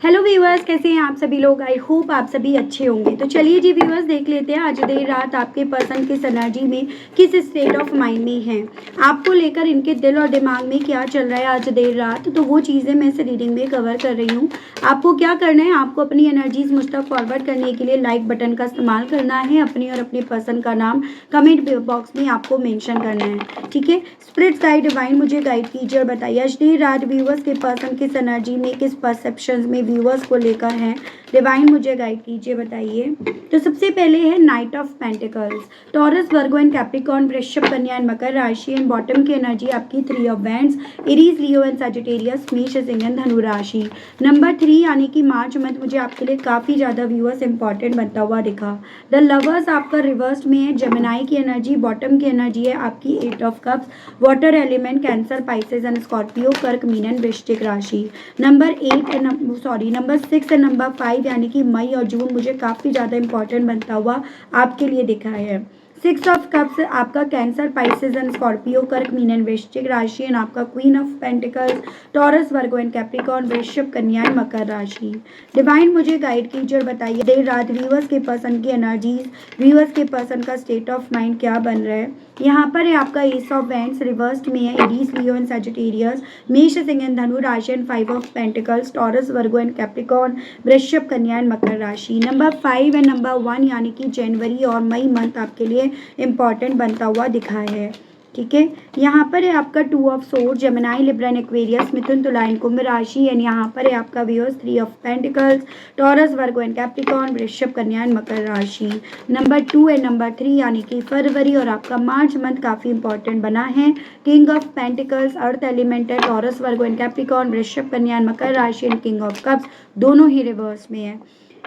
Hello viewers, कैसे हैं आप सभी लोग। आई होप आप सभी अच्छे होंगे। तो चलिए जी व्यूअर्स, देख लेते हैं आज देर रात आपके पर्सन किस एनर्जी में, किस स्टेट ऑफ माइंड में हैं, आपको लेकर इनके दिल और दिमाग में क्या चल रहा है आज देर रात। तो वो चीज़ें मैं इस रीडिंग में कवर कर रही हूँ। आपको क्या करना है, आपको अपनी एनर्जीज मुझ तक फॉरवर्ड करने के लिए लाइक बटन का इस्तेमाल करना है। अपनी और अपने पर्सन का नाम कमेंट बॉक्स में आपको मेंशन करना है, ठीक है। स्पिरिट गाइड डिवाइन मुझे गाइड कीजिए और बताइए आज देर रात व्यूअर्स के पर्सन किस एनर्जी में, किस परसेप्शन में व्यूअर्स को लेकर हैं। डिवाइन मुझे गाइड कीजिए, बताइए। तो सबसे पहले है night of pentacles, Taurus, Virgo and Capricorn, वृषभ, कन्या एंड मकर राशि। एंड बॉटम की एनर्जी आपकी 3 of wands, Aries, Leo and Sagittarius, मेष, सिंह एंड धनु राशि। नंबर 3 यानी कि मार्च मंथ मुझे आपके लिए काफ़ी ज़्यादा व्यूअर्स इंपॉर्टेंट बनता हुआ दिखा। द लवर्स आपका रिवर्स में है, जेमिनाई की एनर्जी, बॉटम की एनर्जी है आपकी 8 of cups, water element, Cancer, Pisces and Scorpio, कर्क, मीन एंड वृश्चिक राशि। नंबर 6 एंड नंबर 5 यानी कि मई और जून मुझे काफ़ी ज़्यादा इंपॉर्टेंट बनता हुआ आपके लिए दिखा है। 6 ऑफ कप्स आपका कैंसर, पाइसेस एंड स्कॉर्पियो, कर्क, मीन एंड वृश्चिक राशि। एंड आपका queen of pentacles, Taurus, Virgo and Capricorn, वृषभ, कन्या एंड मकर राशि। डिवाइन मुझे गाइड कीजिए और बताइए देर रात व्यूअर्स के पर्सन की एनर्जीज, व्यूअर्स के पर्सन का स्टेट ऑफ माइंड क्या बन रहा है। यहाँ पर है आपका एस ऑफ वैंड्स रिवर्स्ड में है, एरीज, लियो एंड सजिटेरियस, मेष, सिंह एंड धनु राशि। And 5 of pentacles, Taurus, Virgo and Capricorn, वृषभ, कन्या एंड मकर राशि। नंबर 5 एंड नंबर 1 यानी कि जनवरी और मई मंथ आपके लिए इंपॉर्टेंट बनता हुआ दिखा है, ठीक है। यहाँ पर है आपका 2 of sword, Gemini, Libra and Aquarius, मिथुन, तुला एंड कुंभ राशि। एंड यहाँ पर है आपका viewers 3 of pentacles, Taurus, Virgo and Capricorn, वृषभ, कन्या एंड मकर राशि। नंबर 2 एंड नंबर 3 यानी कि फरवरी और आपका मार्च मंथ काफ़ी इंपॉर्टेंट बना है। King of pentacles, earth element है, टॉरस, वर्गो एंड कैप्रिकॉर्न, वृषभ, कन्या एंड मकर राशि। एंड किंग ऑफ कप्स दोनों ही रिवर्स में है,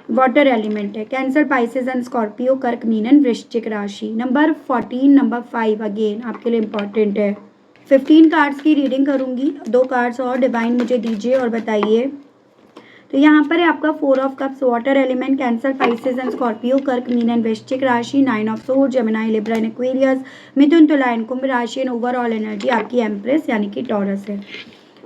वाटर एलिमेंट है, कैंसर, पाइसेस एंड स्कॉर्पियो, कर्क, मीन एंड वृश्चिक राशि। नंबर 14 नंबर 5 अगेन आपके लिए इंपॉर्टेंट है। 15 कार्ड्स की रीडिंग करूंगी, 2 कार्ड्स और डिवाइन मुझे दीजिए और बताइए। तो यहाँ पर है आपका 4 of cups, water element, Cancer, Pisces and Scorpio, कर्क, मीन एंड वृश्चिक राशि। 9 of sword, Gemini, Libra and Aquarius, मिथुन, तुला एंड कुंभ राशि। एंड ओवरऑल एनर्जी आपकी एम्प्रेस यानी कि टॉरस है।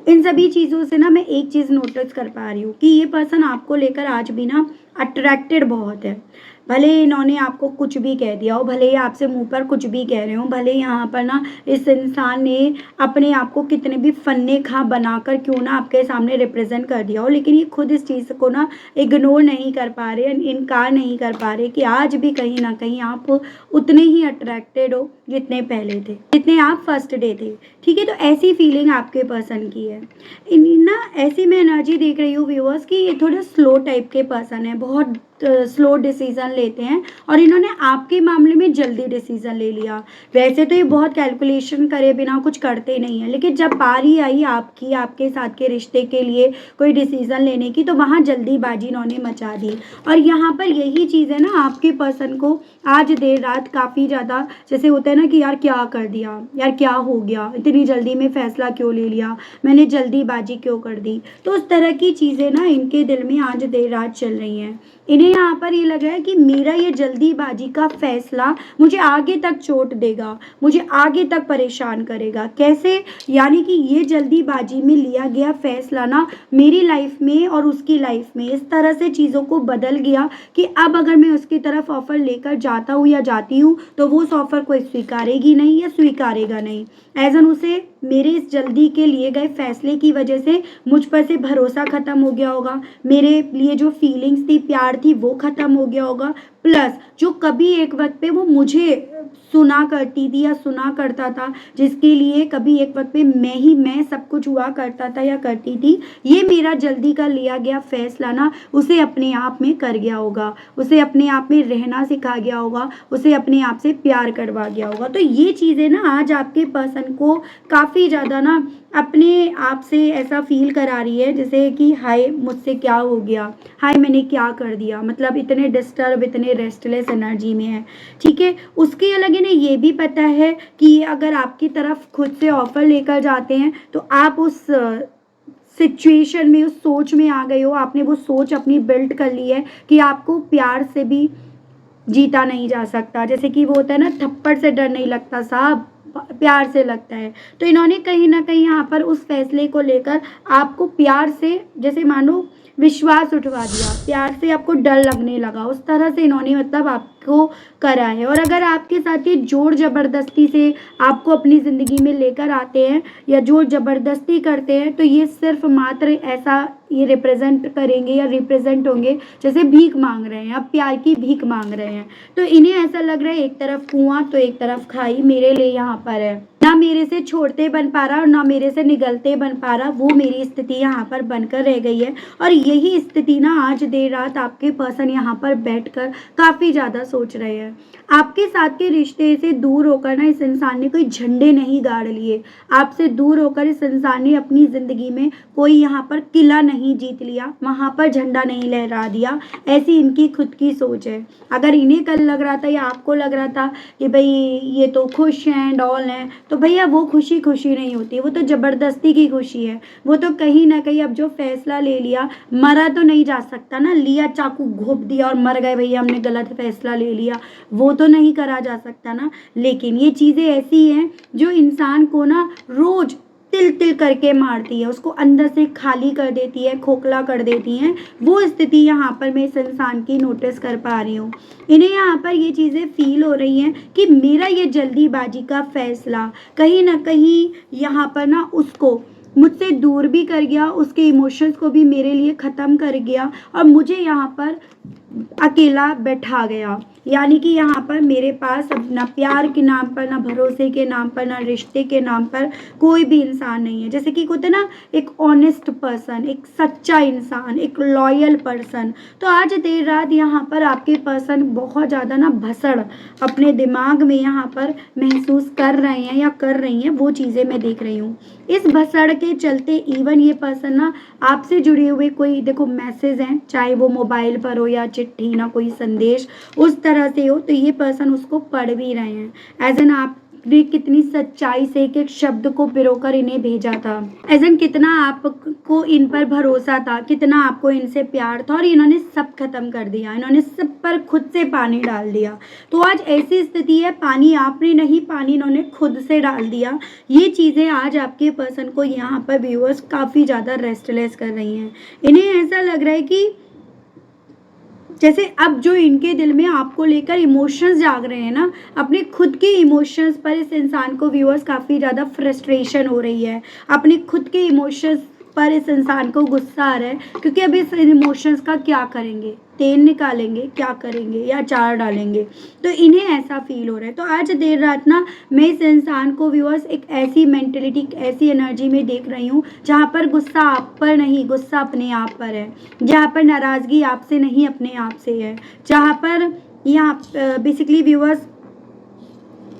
इन सभी चीज़ों से ना मैं एक चीज़ नोटिस कर पा रही हूँ कि ये पर्सन आपको लेकर आज भी ना अट्रैक्टेड बहुत है। भले इन्होंने आपको कुछ भी कह दिया हो, भले ही आपसे मुंह पर कुछ भी कह रहे हो, भले यहाँ पर ना इस इंसान ने अपने आप को कितने भी फन्ने खा बनाकर क्यों ना आपके सामने रिप्रेजेंट कर दिया हो, लेकिन ये खुद इस चीज़ को ना इग्नोर नहीं कर पा रहे, इनकार नहीं कर पा रहे कि आज भी कहीं ना कहीं आप उतने ही अट्रैक्टेड हो जितने पहले थे, जितने आप फर्स्ट डे थे, ठीक है। तो ऐसी फीलिंग आपके पर्सन की है। ना ऐसी मैं एनर्जी देख रही हूँ व्यूअर्स कि ये थोड़े स्लो टाइप के पर्सन है, बहुत स्लो डिसीजन लेते हैं और इन्होंने आपके मामले में जल्दी डिसीजन ले लिया। वैसे तो ये बहुत कैलकुलेशन करे बिना कुछ करते नहीं है, लेकिन जब बारी आई आपकी, आपके साथ के रिश्ते के लिए कोई डिसीजन लेने की, तो वहाँ जल्दीबाजी इन्होंने मचा दी। और यहाँ पर यही चीज़ है ना, आपके पर्सन को आज देर रात काफ़ी ज़्यादा जैसे होता है ना कि यार क्या कर दिया, यार क्या हो गया, इतनी जल्दी में फैसला क्यों ले लिया, मैंने जल्दीबाजी क्यों कर दी। तो उस तरह की चीज़ें ना इनके दिल में आज देर रात चल रही हैं। इन्हें यहाँ पर ये लग रहा है कि मेरा ये जल्दीबाजी का फैसला मुझे आगे तक चोट देगा, मुझे आगे तक परेशान करेगा। कैसे, यानी कि ये जल्दीबाजी में लिया गया फैसला ना मेरी लाइफ में और उसकी लाइफ में इस तरह से चीज़ों को बदल गया कि अब अगर मैं उसकी तरफ ऑफर लेकर जाता हूँ या जाती हूँ तो वो उस ऑफर को स्वीकारेगी नहीं या स्वीकारेगा नहीं। एज़न उसे मेरे इस जल्दी के लिए गए फैसले की वजह से मुझ पर से भरोसा ख़त्म हो गया होगा, मेरे लिए जो फीलिंग्स थी, प्यार थी, वो ख़त्म हो गया होगा। प्लस जो कभी एक वक्त पे वो मुझे सुना करती थी या सुना करता था, जिसके लिए कभी एक वक्त पे मैं सब कुछ हुआ करता था या करती थी, ये मेरा जल्दी का लिया गया फैसला ना उसे अपने आप में कर गया होगा, उसे अपने आप में रहना सिखा गया होगा, उसे अपने आप से प्यार करवा गया होगा। तो ये चीज़ें ना आज आपके पर्सन को काफ़ी ज़्यादा ना अपने आप से ऐसा फील करा रही है जैसे कि हाय मुझसे क्या हो गया, हाय मैंने क्या कर दिया, मतलब इतने डिस्टर्ब, इतने रेस्टलेस एनर्जी में है, ठीक है। उसके अलग इन्हें ये भी पता है कि अगर आपकी तरफ खुद से ऑफर लेकर जाते हैं तो आप उस सिचुएशन में, उस सोच में आ गए हो, आपने वो सोच अपनी बिल्ड कर ली है कि आपको प्यार से भी जीता नहीं जा सकता। जैसे कि वो होता है ना, थप्पड़ से डर नहीं लगता साहब, प्यार से लगता है। तो इन्होंने कहीं ना कहीं यहाँ पर उस फैसले को लेकर आपको प्यार से, जैसे मानो विश्वास उठवा दिया, प्यार से आपको डर लगने लगा, उस तरह से इन्होंने मतलब आपको करा है। और अगर आपके साथ ये जोर ज़बरदस्ती से आपको अपनी ज़िंदगी में लेकर आते हैं या जोर ज़बरदस्ती करते हैं, तो ये सिर्फ मात्र ऐसा ये रिप्रेजेंट करेंगे या रिप्रेजेंट होंगे जैसे भीख मांग रहे हैं, आप प्यार की भीख मांग रहे हैं। तो इन्हें ऐसा लग रहा है एक तरफ कुआं तो एक तरफ खाई मेरे लिए यहाँ पर है, ना मेरे से छोड़ते बन पा रहा और ना मेरे से निगलते बन पा रहा, वो मेरी स्थिति यहाँ पर बनकर रह गई है। और यही स्थिति ना आज देर रात आपके पर्सन यहाँ पर बैठकर काफ़ी ज़्यादा सोच रहे हैं। आपके साथ के रिश्ते से दूर होकर ना इस इंसान ने कोई झंडे नहीं गाड़ लिए, आपसे दूर होकर इस इंसान ने अपनी ज़िंदगी में कोई यहाँ पर किला नहीं जीत लिया, वहाँ पर झंडा नहीं लहरा दिया, ऐसी इनकी खुद की सोच है। अगर इन्हें कल लग रहा था या आपको लग रहा था कि भाई ये तो खुश हैं डॉल हैं, तो भैया वो खुशी खुशी नहीं होती, वो तो ज़बरदस्ती की खुशी है। वो तो कहीं ना कहीं अब जो फैसला ले लिया, मरा तो नहीं जा सकता ना, लिया चाकू घोप दिया और मर गए भैया हमने गलत फैसला ले लिया, वो तो नहीं करा जा सकता ना। लेकिन ये चीज़ें ऐसी हैं जो इंसान को ना रोज़ तिल तिल करके मारती है, उसको अंदर से खाली कर देती है, खोखला कर देती हैं। वो स्थिति यहाँ पर मैं इस इंसान की नोटिस कर पा रही हूँ। इन्हें यहाँ पर ये चीज़ें फील हो रही हैं कि मेरा ये जल्दीबाजी का फैसला कहीं ना कहीं यहाँ पर ना उसको मुझसे दूर भी कर गया, उसके इमोशंस को भी मेरे लिए ख़त्म कर गया और मुझे यहाँ पर अकेला बैठा गया। यानी कि यहाँ पर मेरे पास अब ना प्यार के नाम पर, ना भरोसे के नाम पर, ना रिश्ते के नाम पर कोई भी इंसान नहीं है। जैसे कि होता है ना एक ऑनेस्ट पर्सन, एक सच्चा इंसान, एक लॉयल पर्सन। तो आज देर रात यहाँ पर आपके पर्सन बहुत ज़्यादा ना भसड़ अपने दिमाग में यहाँ पर महसूस कर रहे हैं या कर रही हैं, वो चीज़ें मैं देख रही हूँ। इस भसड़ के चलते इवन ये पर्सन ना आपसे जुड़े हुए कोई देखो मैसेज हैं, चाहे वो मोबाइल पर हो या चिट्ठी, ना कोई संदेश उस तरह से हो, तो ये पर्सन उसको पढ़ भी रहे हैं। एज एन आपने कितनी सच्चाई से एक एक शब्द को पिरोकर इन्हें भेजा था, एज एन कितना आपको इन पर भरोसा था, कितना आपको इनसे प्यार था, और इन्होंने सब खत्म कर दिया, इन्होंने सब पर खुद से पानी डाल दिया। तो आज ऐसी स्थिति है, पानी आपने नहीं, पानी इन्होंने खुद से डाल दिया। ये चीज़ें आज आपके पर्सन को यहाँ पर व्यूअर्स काफ़ी ज़्यादा रेस्टलेस कर रही हैं। इन्हें ऐसा लग रहा है कि जैसे अब जो इनके दिल में आपको लेकर इमोशंस जाग रहे हैं ना, अपने खुद के इमोशंस पर इस इंसान को व्यूअर्स काफ़ी ज़्यादा फ्रस्ट्रेशन हो रही है, अपने खुद के इमोशंस पर इस इंसान को गुस्सा आ रहा है, क्योंकि अब इस इमोशंस का क्या करेंगे, तेल निकालेंगे, क्या करेंगे या अचार डालेंगे, तो इन्हें ऐसा फील हो रहा है। तो आज देर रात ना मैं इस इंसान को व्यूअर्स एक ऐसी मेंटलिटी, ऐसी एनर्जी में देख रही हूँ जहाँ पर गुस्सा आप पर नहीं, गुस्सा अपने आप पर है, जहाँ पर नाराज़गी आपसे नहीं अपने आप से है, जहाँ पर यहाँ बेसिकली व्यूअर्स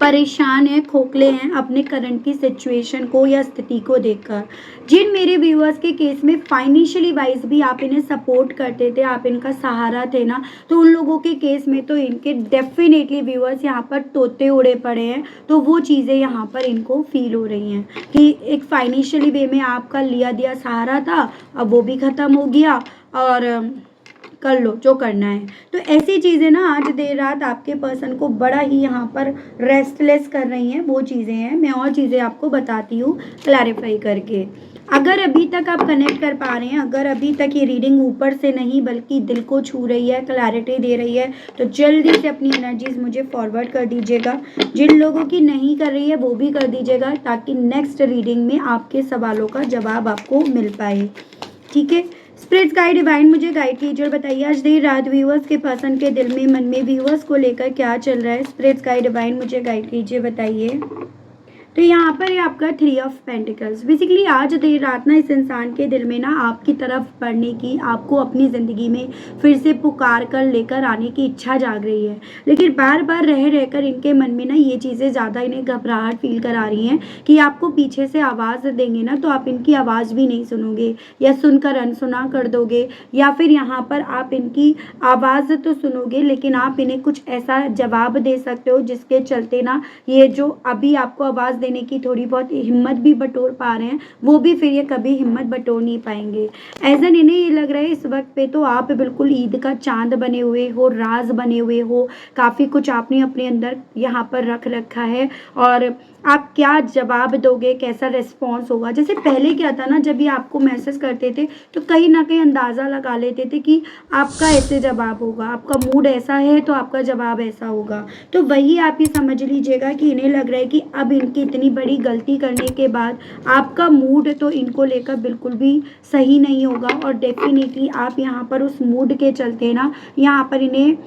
परेशान हैं, खोखले हैं अपने करंट की सिचुएशन को या स्थिति को देखकर। जिन मेरे व्यूअर्स के केस में फाइनेंशियली वाइज भी आप इन्हें सपोर्ट करते थे, आप इनका सहारा थे ना, तो उन लोगों के केस में तो इनके डेफिनेटली व्यूअर्स यहाँ पर तोते उड़े पड़े हैं। तो वो चीज़ें यहाँ पर इनको फील हो रही हैं कि एक फाइनेंशियली वे में आपका लिया दिया सहारा था, अब वो भी ख़त्म हो गया और कर लो जो करना है। तो ऐसी चीज़ें ना आज देर रात आपके पर्सन को बड़ा ही यहाँ पर रेस्टलेस कर रही हैं। वो चीज़ें हैं, मैं और चीज़ें आपको बताती हूँ क्लैरिफाई करके। अगर अभी तक आप कनेक्ट कर पा रहे हैं, अगर अभी तक ये रीडिंग ऊपर से नहीं बल्कि दिल को छू रही है, क्लैरिटी दे रही है, तो जल्दी से अपनी एनर्जीज मुझे फॉरवर्ड कर दीजिएगा। जिन लोगों की नहीं कर रही है वो भी कर दीजिएगा, ताकि नेक्स्ट रीडिंग में आपके सवालों का जवाब आपको मिल पाए। ठीक है, स्पिरिट्स गाइड डिवाइन मुझे गाइड कीजिए और बताइए आज देर रात व्यूअर्स के पर्सन के दिल में, मन में व्यूअर्स को लेकर क्या चल रहा है। स्पिरिट्स गाइड डिवाइन मुझे गाइड कीजिए, बताइए। तो यहाँ पर ये आपका 3 ऑफ पेंटिकल्स। बेसिकली आज देर रात ना इस इंसान के दिल में ना आपकी तरफ बढ़ने की, आपको अपनी ज़िंदगी में फिर से पुकार कर लेकर आने की इच्छा जाग रही है, लेकिन बार बार रह रहकर इनके मन में ना ये चीज़ें ज़्यादा इन्हें घबराहट फील करा रही हैं कि आपको पीछे से आवाज़ देंगे ना तो आप इनकी आवाज़ भी नहीं सुनोगे, या सुनकर अनसुना कर दोगे, या फिर यहाँ पर आप इनकी आवाज़ तो सुनोगे लेकिन आप इन्हें कुछ ऐसा जवाब दे सकते हो जिसके चलते ना ये जो अभी आपको आवाज़ लेने की थोड़ी बहुत हिम्मत भी बटोर पा रहे हैं, वो भी फिर ये कभी हिम्मत बटोर नहीं पाएंगे। एज एन इन्हें ये लग रहा है इस वक्त पे तो आप बिल्कुल ईद का चांद बने हुए हो, राज बने हुए हो, काफ़ी कुछ आपने अपने अंदर यहाँ पर रख रखा है। और आप क्या जवाब दोगे, कैसा रिस्पॉन्स होगा। जैसे पहले क्या था ना, जब ये आपको मैसेज करते थे तो कहीं ना कहीं अंदाज़ा लगा लेते थे कि आपका ऐसे जवाब होगा, आपका मूड ऐसा है तो आपका जवाब ऐसा होगा। तो वही आप ये समझ लीजिएगा कि इन्हें लग रहा है कि अब इनकी इतनी बड़ी गलती करने के बाद आपका मूड तो इनको लेकर बिल्कुल भी सही नहीं होगा। और डेफिनेटली आप यहाँ पर उस मूड के चलते ना यहाँ पर इन्हें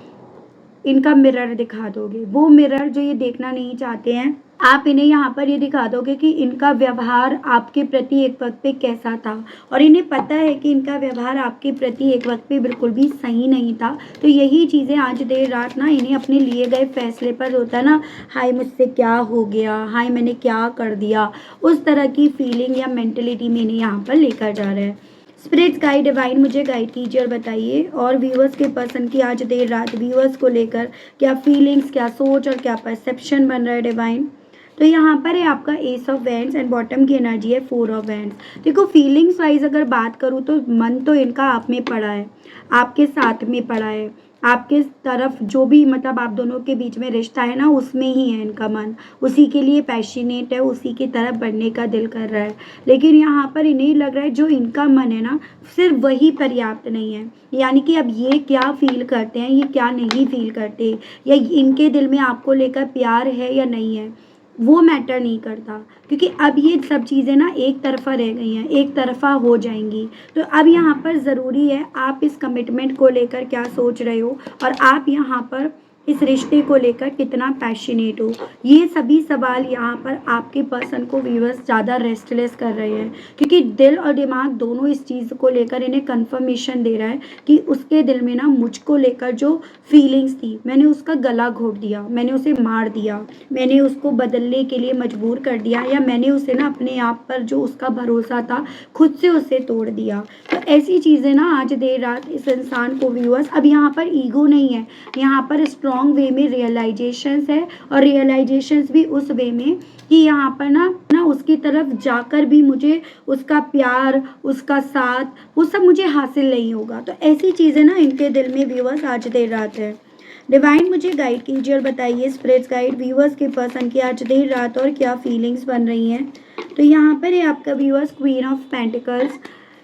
इनका मिरर दिखा दोगे, वो मिरर जो ये देखना नहीं चाहते हैं। आप इन्हें यहाँ पर ये दिखा दोगे कि इनका व्यवहार आपके प्रति एक वक्त पे कैसा था, और इन्हें पता है कि इनका व्यवहार आपके प्रति एक वक्त पे बिल्कुल भी सही नहीं था। तो यही चीज़ें आज देर रात ना इन्हें अपने लिए गए फैसले पर होता है ना, हाय मुझसे क्या हो गया, हाय मैंने क्या कर दिया, उस तरह की फीलिंग या मेंटलिटी में इन्हें यहाँ पर लेकर जा रहा है। स्पिरिट्स गाइड डिवाइन मुझे गाइड कीजिए और बताइए, और व्यूअर्स के पर्सन की आज देर रात व्यूअर्स को लेकर क्या फीलिंग्स, क्या सोच और क्या परसेप्शन बन रहा है डिवाइन। तो यहाँ पर है आपका S of wands and bottom की एनर्जी है 4 ऑफ वैंड्स। देखो फीलिंग्स वाइज अगर बात करूँ तो मन तो इनका आप में पड़ा है, आपके साथ में पड़ा है, आपके तरफ जो भी मतलब आप दोनों के बीच में रिश्ता है ना उसमें ही है इनका मन, उसी के लिए पैशनेट है, उसी की तरफ बढ़ने का दिल कर रहा है। लेकिन यहाँ पर इन्हें लग रहा है जो इनका मन है ना सिर्फ वही पर्याप्त नहीं है। यानी कि अब ये क्या फील करते हैं, ये क्या नहीं फील करते, या इनके दिल में आपको लेकर प्यार है या नहीं है, वो मैटर नहीं करता। क्योंकि अब ये सब चीज़ें ना एक तरफा रह गई हैं, एक तरफा हो जाएंगी। तो अब यहाँ पर ज़रूरी है आप इस कमिटमेंट को लेकर क्या सोच रहे हो, और आप यहाँ पर इस रिश्ते को लेकर कितना पैशनेट हो। ये सभी सवाल यहाँ पर आपके पर्सन को व्यूअर्स ज़्यादा रेस्टलेस कर रहे हैं, क्योंकि दिल और दिमाग दोनों इस चीज़ को लेकर इन्हें कंफर्मेशन दे रहा है कि उसके दिल में ना मुझको लेकर जो फीलिंग्स थी मैंने उसका गला घोट दिया, मैंने उसे मार दिया, मैंने उसको बदलने के लिए मजबूर कर दिया, या मैंने उसे ना अपने आप पर जो उसका भरोसा था खुद से उसे तोड़ दिया। तो ऐसी चीज़ें ना आज देर रात इस इंसान को व्यूअर्स, अब यहाँ पर ईगो नहीं है, यहाँ पर स्ट्रॉन्ग वे में रियलाइजेशंस है, और रियलाइजेशंस भी उस वे में कि यहाँ पर ना उसकी तरफ जाकर भी मुझे उसका प्यार, उसका साथ, वो सब मुझे हासिल नहीं होगा। तो ऐसी चीज़ें ना इनके दिल में व्यूअर्स आज देर रात है। डिवाइन मुझे गाइड कीजिए और बताइए स्पिरिट्स गाइड व्यूअर्स के पर्सन की आज देर रात और क्या फीलिंग्स बन रही हैं। तो यहाँ पर है आपका व्यूअर्स क्वीन ऑफ पेंटिकल्स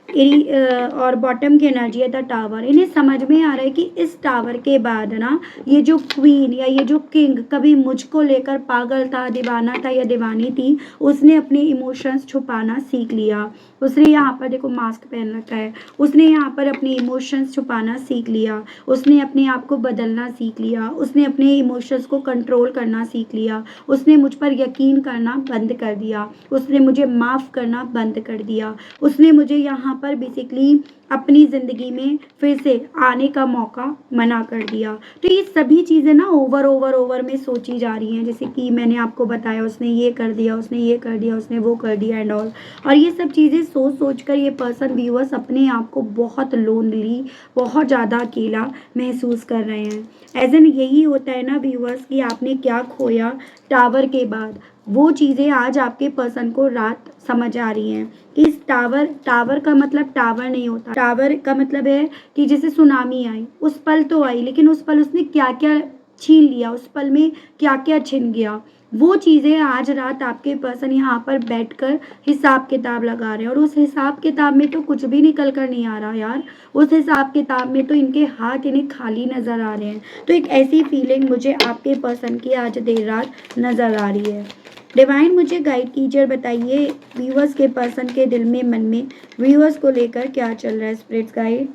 और बॉटम की एनर्जी है द टावर। इन्हें समझ में आ रहा है कि इस टावर के बाद ना ये जो क्वीन या ये जो किंग कभी मुझको लेकर पागल था, दीवाना था या दीवानी थी, उसने अपने इमोशंस छुपाना सीख लिया। उसने यहाँ पर देखो मास्क पहन रखा है, उसने यहाँ पर अपने इमोशंस छुपाना सीख लिया, उसने अपने आप को बदलना सीख लिया, उसने अपने इमोशंस को कंट्रोल करना सीख लिया, उसने मुझ पर यकीन करना बंद कर दिया, उसने मुझे माफ़ करना बंद कर दिया, उसने मुझे यहाँ पर बेसिकली अपनी ज़िंदगी में फिर से आने का मौका मना कर दिया। तो ये सभी चीज़ें ना ओवर में सोची जा रही हैं, जैसे कि मैंने आपको बताया उसने ये कर दिया, उसने ये कर दिया, उसने वो कर दिया एंड ऑल। और ये सब चीज़ें सोच कर ये पर्सन व्यूअर्स अपने आप को बहुत लोनली, बहुत ज़्यादा अकेला महसूस कर रहे हैं। एज एन यही होता है ना व्यूअर्स कि आपने क्या खोया टावर के बाद, वो चीज़ें आज आपके पर्सन को रात समझ आ रही हैं कि इस टावर का मतलब टावर नहीं होता। टावर का मतलब है कि जैसे सुनामी आई, उस पल तो आई, लेकिन उस पल उसने क्या क्या छीन लिया, उस पल में क्या क्या छिन गया, वो चीज़ें आज रात आपके पर्सन यहाँ पर बैठकर हिसाब किताब लगा रहे हैं। और उस हिसाब किताब में तो कुछ भी निकल कर नहीं आ रहा यार, उस हिसाब किताब में तो इनके हाथ इन्हें खाली नज़र आ रहे हैं। तो एक ऐसी फीलिंग मुझे आपके पर्सन की आज देर रात नज़र आ रही है। डिवाइन मुझे गाइड कीजिए और बताइए व्यूअर्स के पर्सन के दिल में, मन में व्यूअर्स को लेकर क्या चल रहा है स्पिरिट्स गाइड।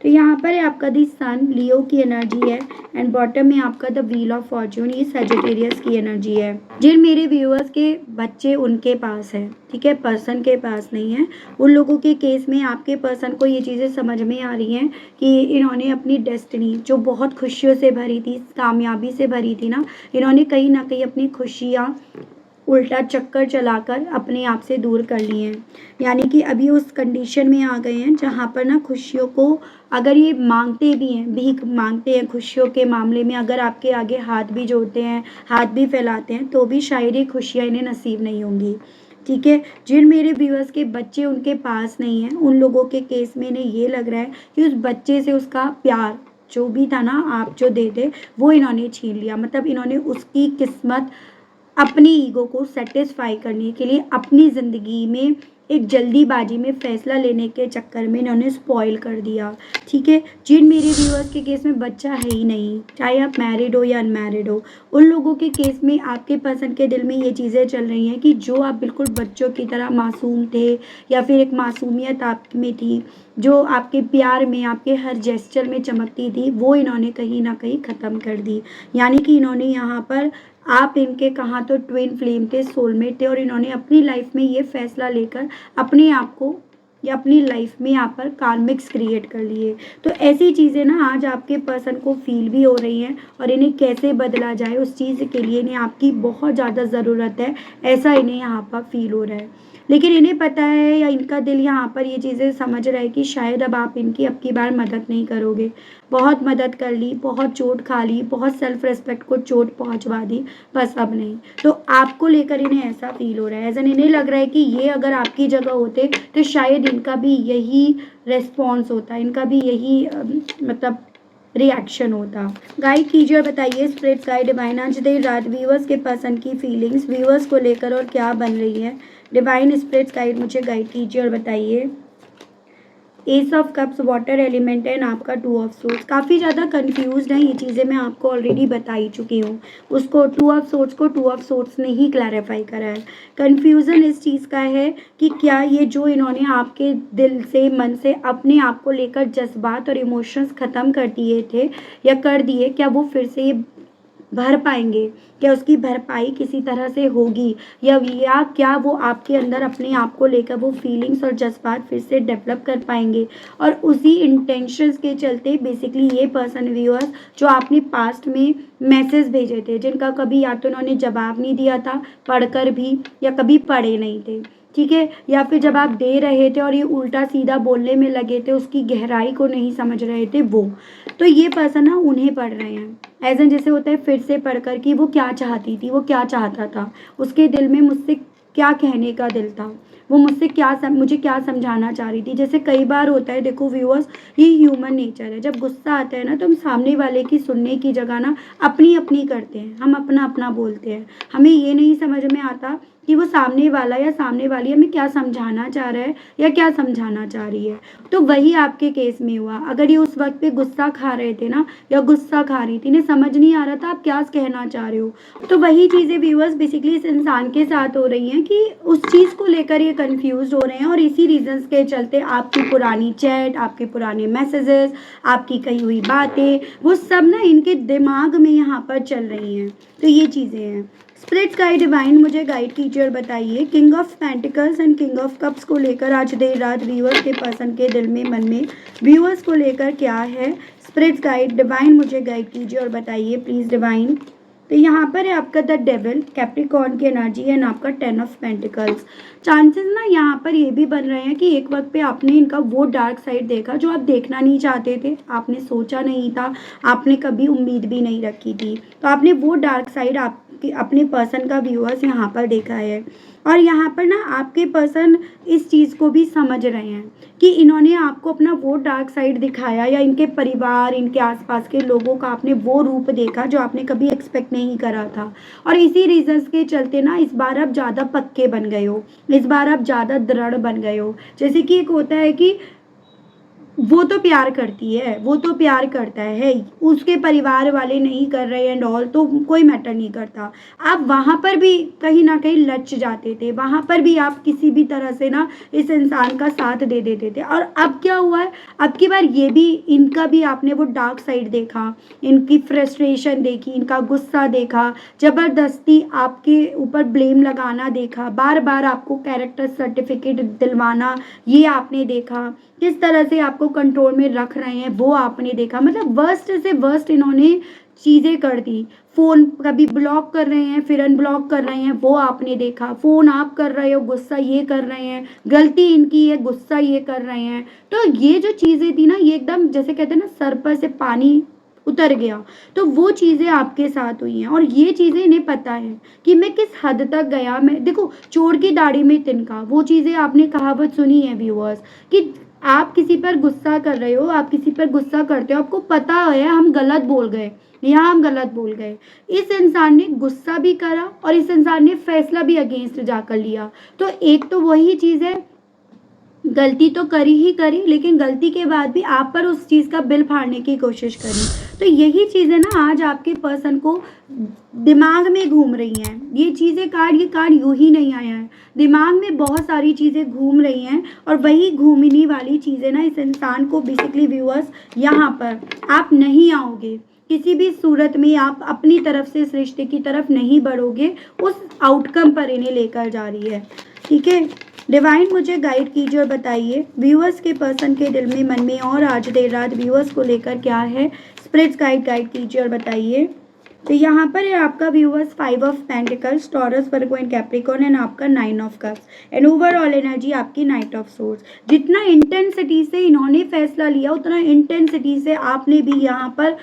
तो यहाँ पर है आपका दी सन, लियो की एनर्जी है एंड बॉटम में आपका द व्हील ऑफ फॉर्च्यून, ये सजिटेरियस की एनर्जी है। जिन मेरे व्यूअर्स के बच्चे उनके पास है, ठीक है, पर्सन के पास नहीं है, उन लोगों के केस में आपके पर्सन को ये चीज़ें समझ में आ रही हैं कि इन्होंने अपनी डेस्टिनी जो बहुत खुशियों से भरी थी, कामयाबी से भरी थी ना, इन्होंने कहीं ना कहीं अपनी खुशियाँ उल्टा चक्कर चलाकर अपने आप से दूर कर लिए हैं। यानी कि अभी उस कंडीशन में आ गए हैं जहाँ पर ना खुशियों को अगर ये मांगते भी हैं, भीख मांगते हैं खुशियों के मामले में, अगर आपके आगे हाथ भी जोड़ते हैं, हाथ भी फैलाते हैं, तो भी शायद ये खुशियाँ इन्हें नसीब नहीं होंगी। ठीक है, जिन मेरे व्यूअर्स के बच्चे उनके पास नहीं हैं, उन लोगों के केस में इन्हें ये लग रहा है कि उस बच्चे से उसका प्यार जो भी था ना, आप जो दे दे, वो इन्होंने छीन लिया। मतलब इन्होंने उसकी किस्मत अपनी ईगो को सेटिस्फाई करने के लिए अपनी ज़िंदगी में एक जल्दीबाजी में फ़ैसला लेने के चक्कर में इन्होंने स्पॉइल कर दिया। ठीक है, जिन मेरे व्यूअर्स के केस में बच्चा है ही नहीं, चाहे आप मैरिड हो या अनमैरिड हो, उन लोगों के केस में आपके पर्सन के दिल में ये चीज़ें चल रही हैं कि जो आप बिल्कुल बच्चों की तरह मासूम थे या फिर एक मासूमियत आप में थी, जो आपके प्यार में, आपके हर जेस्चर में चमकती थी, वो इन्होंने कहीं ना कहीं ख़त्म कर दी। यानी कि इन्होंने यहाँ पर, आप इनके कहाँ तो ट्विन फ्लेम थे, सोलमेट थे, और इन्होंने अपनी लाइफ में ये फैसला लेकर अपने आप को या अपनी लाइफ में यहाँ पर कार्मिक्स क्रिएट कर लिए। तो ऐसी चीज़ें ना आज आपके पर्सन को फील भी हो रही हैं, और इन्हें कैसे बदला जाए उस चीज़ के लिए इन्हें आपकी बहुत ज़्यादा ज़रूरत है, ऐसा इन्हें यहाँ पर फील हो रहा है। लेकिन इन्हें पता है, या इनका दिल यहाँ पर ये चीज़ें समझ रहा है कि शायद अब आप इनकी अब की बार मदद नहीं करोगे। बहुत मदद कर ली, बहुत चोट खा ली, बहुत सेल्फ रिस्पेक्ट को चोट पहुँचवा दी, बस अब नहीं। तो आपको लेकर इन्हें ऐसा फील हो रहा है, ऐसा इन्हें लग रहा है कि ये अगर आपकी जगह होते तो शायद इनका भी यही रेस्पॉन्स होता, इनका भी यही मतलब रिएक्शन होता। गाइड कीजिए और बताइए स्पिरिट्स गाइड डिवाइन आज देर रात व्यूअर्स के पर्सन की फीलिंग्स व्यूअर्स को लेकर और क्या बन रही है। डिवाइन स्पिरिट्स गाइड मुझे गाइड कीजिए और बताइए। S of cups water element है, आपका टू ऑफ सोर्ड्स। काफ़ी ज़्यादा कंफ्यूज्ड है, ये चीज़ें मैं आपको ऑलरेडी बता ही चुकी हूँ। उसको टू ऑफ सोर्ड्स को टू ऑफ सोर्ड्स ने ही क्लैरिफाई करा है। कन्फ्यूज़न इस चीज़ का है कि क्या ये जो इन्होंने आपके दिल से, मन से अपने आप को लेकर जज्बात और इमोशंस ख़त्म कर दिए थे या कर दिए, क्या वो फिर से ये भर पाएंगे, क्या उसकी भरपाई किसी तरह से होगी, या क्या वो आपके अंदर अपने आप को लेकर वो फीलिंग्स और जज्बात फिर से डेवलप कर पाएंगे। और उसी इंटेंशंस के चलते बेसिकली ये पर्सन व्यूअर्स जो आपने पास्ट में मैसेज भेजे थे, जिनका कभी या तो उन्होंने जवाब नहीं दिया था पढ़कर भी, या कभी पढ़े नहीं थे, ठीक है, या फिर जब आप दे रहे थे और ये उल्टा सीधा बोलने में लगे थे, उसकी गहराई को नहीं समझ रहे थे वो, तो ये पर्सन ना उन्हें पढ़ रहे हैं एज एन, जैसे होता है फिर से पढ़कर कि वो क्या चाहती थी, वो क्या चाहता था, उसके दिल में मुझसे क्या कहने का दिल था, वो मुझसे मुझे क्या समझाना चाह रही थी। जैसे कई बार होता है, देखो व्यूअर्स, ये ह्यूमन नेचर है, जब गुस्सा आता है ना तो हम सामने वाले की सुनने की जगह ना अपनी अपनी करते हैं, हम अपना अपना बोलते हैं। हमें ये नहीं समझ में आता कि वो सामने वाला या सामने वाली हमें क्या समझाना चाह रहा है या क्या समझाना चाह रही है। तो वही आपके केस में हुआ। अगर ये उस वक्त पे गुस्सा खा रहे थे ना, या गुस्सा खा रही थी, इन्हें समझ नहीं आ रहा था आप क्या कहना चाह रहे हो, तो वही चीज़ें व्यूअर्स बेसिकली इस इंसान के साथ हो रही हैं कि उस चीज़ को लेकर ये कंफ्यूज हो रहे हैं, और इसी रीजंस के चलते आपकी पुरानी चैट, आपके पुराने मैसेजेस, आपकी कही हुई बातें, वो सब ना इनके दिमाग में यहाँ पर चल रही हैं। तो ये चीज़ें हैं। स्पिरिट्स गाइड डिवाइन मुझे गाइड कीजिए और बताइए king of pentacles and king of cups को लेकर आज देर रात व्यूअर्स के पर्सन के दिल में, मन में व्यूअर्स को लेकर क्या है। स्पिरिट्स गाइड डिवाइन मुझे गाइड कीजिए और बताइए प्लीज़ डिवाइन। तो यहाँ पर है आपका द डेविल, कैप्रिकॉर्न की एनर्जी है, ना आपका 10 ऑफ पेंटिकल्स। चांसेस ना यहाँ पर ये भी बन रहे हैं कि एक वक्त पे आपने इनका वो डार्क साइड देखा जो आप देखना नहीं चाहते थे, आपने सोचा नहीं था, आपने कभी उम्मीद भी नहीं रखी थी, तो आपने वो डार्क साइड आपके अपने पर्सन का व्यूअर्स यहाँ पर देखा है। और यहाँ पर ना आपके पर्सन इस चीज़ को भी समझ रहे हैं कि इन्होंने आपको अपना वो डार्क साइड दिखाया, या इनके परिवार, इनके आसपास के लोगों का आपने वो रूप देखा जो आपने कभी एक्सपेक्ट नहीं करा था। और इसी रीजंस के चलते ना इस बार आप ज़्यादा पक्के बन गए हो, इस बार आप ज़्यादा दृढ़ बन गए हो। जैसे कि एक होता है कि वो तो प्यार करती है, वो तो प्यार करता है, उसके परिवार वाले नहीं कर रहे एंड ऑल, तो कोई मैटर नहीं करता। आप वहाँ पर भी कहीं ना कहीं लच जाते थे, वहाँ पर भी आप किसी भी तरह से ना इस इंसान का साथ दे देते थे। और अब क्या हुआ है, अब की बार ये भी, इनका भी आपने वो डार्क साइड देखा, इनकी फ्रस्ट्रेशन देखी, इनका गुस्सा देखा, ज़बरदस्ती आपके ऊपर ब्लेम लगाना देखा, बार बार आपको कैरेक्टर सर्टिफिकेट दिलवाना ये आपने देखा, किस तरह से आपको कंट्रोल में रख रहे हैं वो आपने देखा। मतलब वर्स्ट से वर्स्ट इन्होंने चीज़ें कर दी। फ़ोन कभी ब्लॉक कर रहे हैं, फिर अनब्लॉक कर रहे हैं, वो आपने देखा। फ़ोन आप कर रहे हो, गुस्सा ये कर रहे हैं, गलती इनकी है, गुस्सा ये कर रहे हैं। तो ये जो चीज़ें थी ना, ये एकदम जैसे कहते हैं ना, सर पर से पानी उतर गया। तो वो चीज़ें आपके साथ हुई हैं और ये चीज़ें इन्हें पता है कि मैं किस हद तक गया। मैं देखो, चोर की दाढ़ी में तिनका, वो चीज़ें आपने कहावत सुनी है व्यूअर्स, कि आप किसी पर गुस्सा कर रहे हो, आप किसी पर गुस्सा करते हो, आपको पता है हम गलत बोल गए, यहाँ हम गलत बोल गए। इस इंसान ने गुस्सा भी करा और इस इंसान ने फैसला भी अगेंस्ट जाकर लिया। तो एक तो वही चीज़ है, गलती तो करी ही करी, लेकिन गलती के बाद भी आप पर उस चीज़ का बिल फाड़ने की कोशिश करी। तो यही चीज़ें ना आज आपके पर्सन को दिमाग में घूम रही हैं। ये चीज़ें ये कार्ड यूं ही नहीं आया है, दिमाग में बहुत सारी चीज़ें घूम रही हैं और वही घूमने वाली चीज़ें ना इस इंसान को बेसिकली व्यूअर्स, यहाँ पर आप नहीं आओगे किसी भी सूरत में, आप अपनी तरफ से इस रिश्ते की तरफ नहीं बढ़ोगे, उस आउटकम पर इन्हें लेकर जा रही है। ठीक है, डिवाइन मुझे गाइड कीजिए और बताइए व्यूअर्स के पर्सन के दिल में, मन में और आज देर रात व्यूअर्स को लेकर क्या है। स्पिरिट्स गाइड कीजिए और बताइए। तो यहाँ पर है आपका viewers 5 of pentacles, Taurus, Virgo and Capricorn and आपका 9 of cups and overall energy आपकी नाइट ऑफ सोर्स। जितना इंटेंसिटी से इन्होंने फैसला लिया, उतना इंटेंसिटी से आपने भी यहाँ पर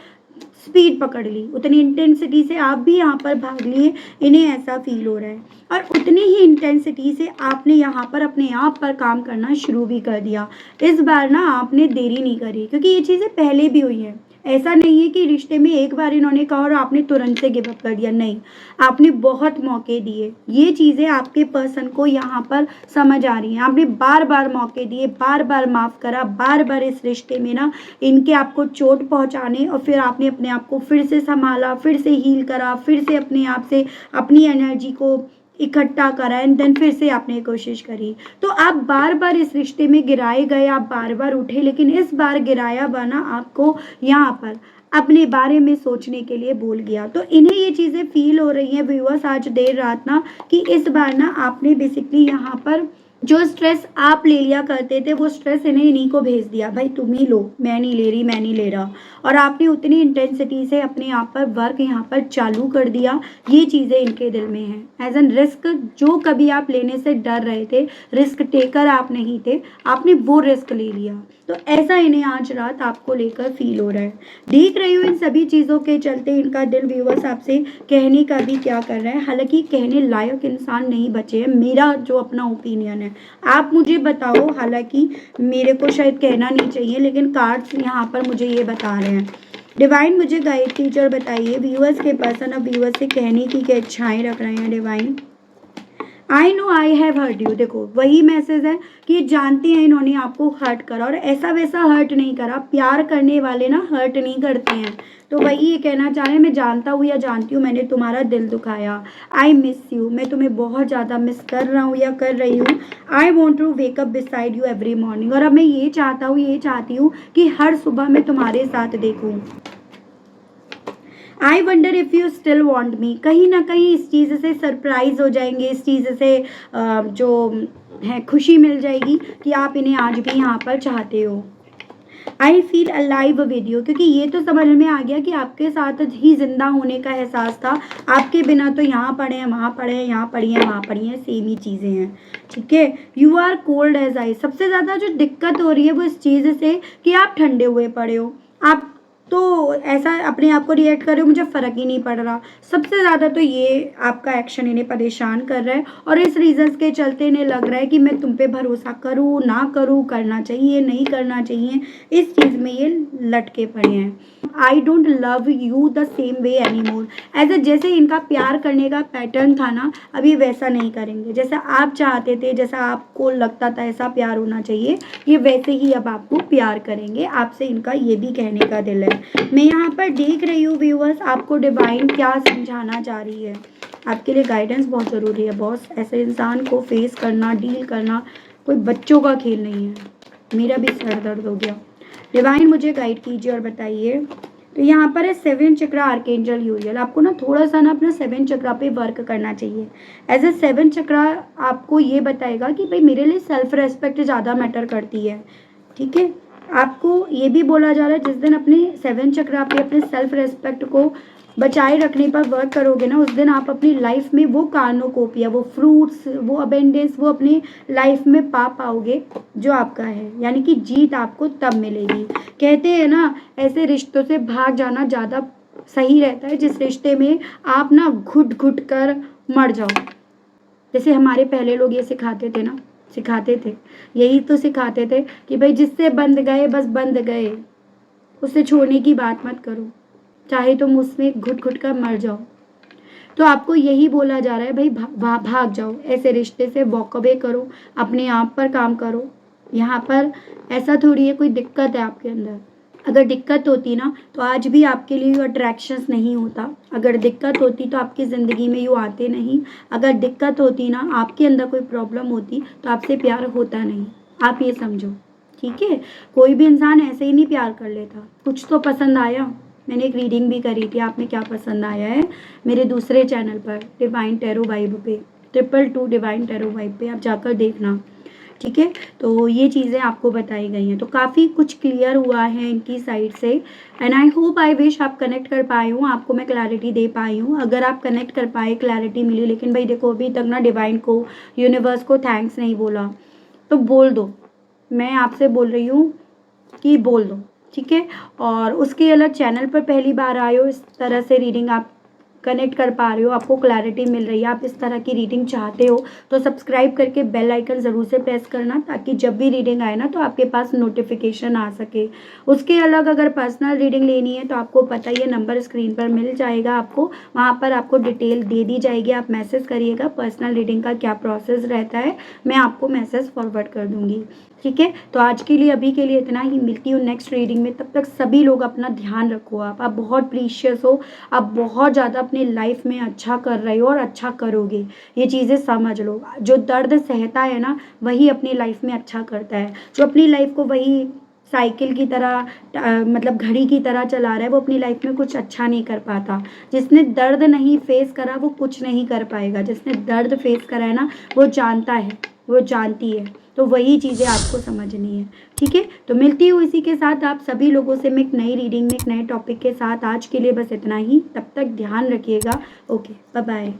स्पीड पकड़ ली, उतनी इंटेंसिटी से आप भी यहाँ पर भाग लिए, इन्हें ऐसा फील हो रहा है। और उतनी ही इंटेंसिटी से आपने यहाँ पर अपने आप पर काम करना शुरू भी कर दिया। इस बार ना आपने देरी नहीं करी, क्योंकि ये चीज़ें पहले भी हुई हैं। ऐसा नहीं है कि रिश्ते में एक बार इन्होंने कहा और आपने तुरंत से गिव अप कर दिया, नहीं, आपने बहुत मौके दिए। ये चीज़ें आपके पर्सन को यहाँ पर समझ आ रही हैं। आपने बार बार मौके दिए, बार बार माफ़ करा, बार बार इस रिश्ते में ना इनके आपको चोट पहुँचाने, और फिर आपने अपने आप को फिर से संभाला, फिर से हील करा, फिर से अपने आप से अपनी एनर्जी को इकट्ठा करा एंड देन फिर से आपने कोशिश करी। तो आप बार बार इस रिश्ते में गिराए गए, आप बार बार उठे, लेकिन इस बार गिराया बना आपको यहाँ पर अपने बारे में सोचने के लिए बोल गया। तो इन्हें ये चीज़ें फील हो रही हैं व्यूअर्स आज देर रात ना, कि इस बार ना आपने बेसिकली यहाँ पर जो स्ट्रेस आप ले लिया करते थे, वो स्ट्रेस इन्हीं को भेज दिया, भाई तुम ही लो, मैं नहीं ले रही, मैं नहीं ले रहा। और आपने उतनी इंटेंसिटी से अपने आप पर वर्क यहाँ पर चालू कर दिया। ये चीज़ें इनके दिल में हैं एज एन रिस्क, जो कभी आप लेने से डर रहे थे, रिस्क टेकर आप नहीं थे, आपने वो रिस्क ले लिया। तो ऐसा इन्हें आज रात आपको लेकर फील हो रहा है। देख रही हूँ इन सभी चीज़ों के चलते इनका दिल व्यूअर्स आपसे कहने का भी क्या कर रहा है। हालांकि कहने लायक इंसान नहीं बचे हैं, मेरा जो अपना ओपिनियन है, आप मुझे बताओ। हालांकि मेरे को शायद कहना नहीं चाहिए, लेकिन कार्ड्स यहाँ पर मुझे ये बता रहे हैं। डिवाइन मुझे गाइड कीजिए और बताइए व्यूअर्स के पर्सन अब व्यूअर्स से कहने की क्या इच्छाएं रख रहे हैं। Divine, I know I have hurt you. देखो वही मैसेज है कि जानते हैं इन्होंने आपको हर्ट करा, और ऐसा वैसा हर्ट नहीं करा। प्यार करने वाले ना हर्ट नहीं करते हैं। तो वही ये कहना चाह रहे हैं, मैं जानता हूँ या जानती हूँ मैंने तुम्हारा दिल दुखाया, आई मिस यू, मैं तुम्हें बहुत ज़्यादा मिस कर रहा हूँ या कर रही हूँ। I want to wake up beside you every morning, और अब मैं ये चाहती हूँ कि हर सुबह मैं तुम्हारे साथ देखूँ। I wonder if you still want me. कहीं ना कहीं इस चीज़ से सरप्राइज हो जाएंगे, इस चीज़ से जो है खुशी मिल जाएगी कि आप इन्हें आज भी यहाँ पर चाहते हो। I feel alive with you, क्योंकि ये तो समझ में आ गया कि आपके साथ ही जिंदा होने का एहसास था। आपके बिना तो यहाँ पड़े हैं, वहाँ पड़े हैं, यहाँ पड़ी हैं, वहाँ पड़ी हैं, सेम ही चीज़ें हैं। ठीक है, you are cold as ice. सबसे ज़्यादा जो दिक्कत हो रही है वो इस चीज़ से कि आप ठंडे हुए पड़े हो। आप तो ऐसा अपने आप को रिएक्ट कर रहे हो, मुझे फ़र्क ही नहीं पड़ रहा। सबसे ज़्यादा तो ये आपका एक्शन इन्हें परेशान कर रहा है, और इस रीज़न्स के चलते इन्हें लग रहा है कि मैं तुम पे भरोसा करूँ ना करूँ, करना चाहिए नहीं करना चाहिए, इस चीज़ में ये लटके पड़े हैं। I don't love you the same way any more. ऐसे जैसे इनका प्यार करने का पैटर्न था ना, अभी वैसा नहीं करेंगे। जैसा आप चाहते थे, जैसा आपको लगता था ऐसा प्यार होना चाहिए, ये वैसे ही अब आपको प्यार करेंगे। आपसे इनका ये भी कहने का दिल है। मैं यहाँ पर देख रही हूँ व्यूअर्स, आपको डिवाइन क्या समझाना चाह रही है। आपके लिए गाइडेंस बहुत ज़रूरी है बॉस। ऐसे इंसान को फेस करना, डील करना कोई बच्चों का खेल नहीं है। मेरा भी सर दर्द हो गया। डिवाइन मुझे गाइड कीजिए और बताइए। तो यहाँ पर है 7 चक्रा आर्केंजल यूरियल। आपको ना थोड़ा सा ना अपना 7 चक्रा पे वर्क करना चाहिए। एज ए 7 चक्रा आपको ये बताएगा कि भाई मेरे लिए सेल्फ रेस्पेक्ट ज़्यादा मैटर करती है। ठीक है, आपको ये भी बोला जा रहा है जिस दिन अपने 7 चक्रा पे अपने सेल्फ रेस्पेक्ट को बचाए रखने पर वर्क करोगे ना, उस दिन आप अपनी लाइफ में वो कार्नोकोपिया, वो फ्रूट्स, वो अबेंडेंस वो अपनी लाइफ में पा पाओगे जो आपका है, यानी कि जीत आपको तब मिलेगी। कहते हैं ना, ऐसे रिश्तों से भाग जाना ज़्यादा सही रहता है जिस रिश्ते में आप ना घुट घुट कर मर जाओ। जैसे हमारे पहले लोग ये सिखाते थे ना, सिखाते थे, यही तो सिखाते थे कि भाई जिससे बंध गए बस बंध गए, उससे छोड़ने की बात मत करो, चाहे तुम उसमें घुट घुट कर मर जाओ। तो आपको यही बोला जा रहा है भाई भाग जाओ, ऐसे रिश्ते से वॉक अवे करो, अपने आप पर काम करो। यहाँ पर ऐसा थोड़ी है कोई दिक्कत है आपके अंदर। अगर दिक्कत होती ना तो आज भी आपके लिए ये अट्रैक्शंस नहीं होता। अगर दिक्कत होती तो आपकी ज़िंदगी में यूँ आते नहीं। अगर दिक्कत होती ना, आपके अंदर कोई प्रॉब्लम होती तो आपसे प्यार होता नहीं। आप ये समझो, ठीक है। कोई भी इंसान ऐसे ही नहीं प्यार कर लेता, कुछ तो पसंद आया। मैंने एक रीडिंग भी करी थी, आप में क्या पसंद आया है मेरे दूसरे चैनल पर डिवाइन टैरो वाइब पे, 222 डिवाइन टैरो वाइब पे आप जाकर देखना, ठीक है। तो ये चीज़ें आपको बताई गई हैं, तो काफ़ी कुछ क्लियर हुआ है इनकी साइड से। And I hope, I wish आप कनेक्ट कर पाए हूँ, आपको मैं क्लैरिटी दे पाई हूँ। अगर आप कनेक्ट कर पाए, क्लैरिटी मिली, लेकिन भाई देखो अभी तक ना डिवाइन को, यूनिवर्स को थैंक्स नहीं बोला, तो बोल दो। मैं आपसे बोल रही हूँ कि बोल दो, ठीक है। और उसके अलग चैनल पर पहली बार आए हो, इस तरह से रीडिंग आप कनेक्ट कर पा रहे हो, आपको क्लैरिटी मिल रही है, आप इस तरह की रीडिंग चाहते हो, तो सब्सक्राइब करके बेल आइकन ज़रूर से प्रेस करना, ताकि जब भी रीडिंग आए ना तो आपके पास नोटिफिकेशन आ सके। उसके अलग अगर पर्सनल रीडिंग लेनी है तो आपको पता ही है, नंबर स्क्रीन पर मिल जाएगा आपको, वहाँ पर आपको डिटेल दे दी जाएगी। आप मैसेज करिएगा, पर्सनल रीडिंग का क्या प्रोसेस रहता है मैं आपको मैसेज फॉरवर्ड कर दूँगी, ठीक है। तो आज के लिए, अभी के लिए इतना ही। मिलती हूँ नेक्स्ट रीडिंग में, तब तक सभी लोग अपना ध्यान रखो। आप बहुत प्रीशियस हो, आप बहुत ज़्यादा अपनी लाइफ में अच्छा कर रहे हो और अच्छा करोगे, ये चीज़ें समझ लो। जो दर्द सहता है ना वही अपनी लाइफ में अच्छा करता है। जो अपनी लाइफ को वही साइकिल की तरह मतलब घड़ी की तरह चला रहा है, वो अपनी लाइफ में कुछ अच्छा नहीं कर पाता। जिसने दर्द नहीं फेस करा वो कुछ नहीं कर पाएगा। जिसने दर्द फेस करा है ना वो जानता है, वो जानती है। तो वही चीज़ें आपको समझनी है, ठीक है। तो मिलती हूँ इसी के साथ आप सभी लोगों से मैं एक नई रीडिंग में एक नए टॉपिक के साथ। आज के लिए बस इतना ही, तब तक ध्यान रखिएगा। Okay, bye bye.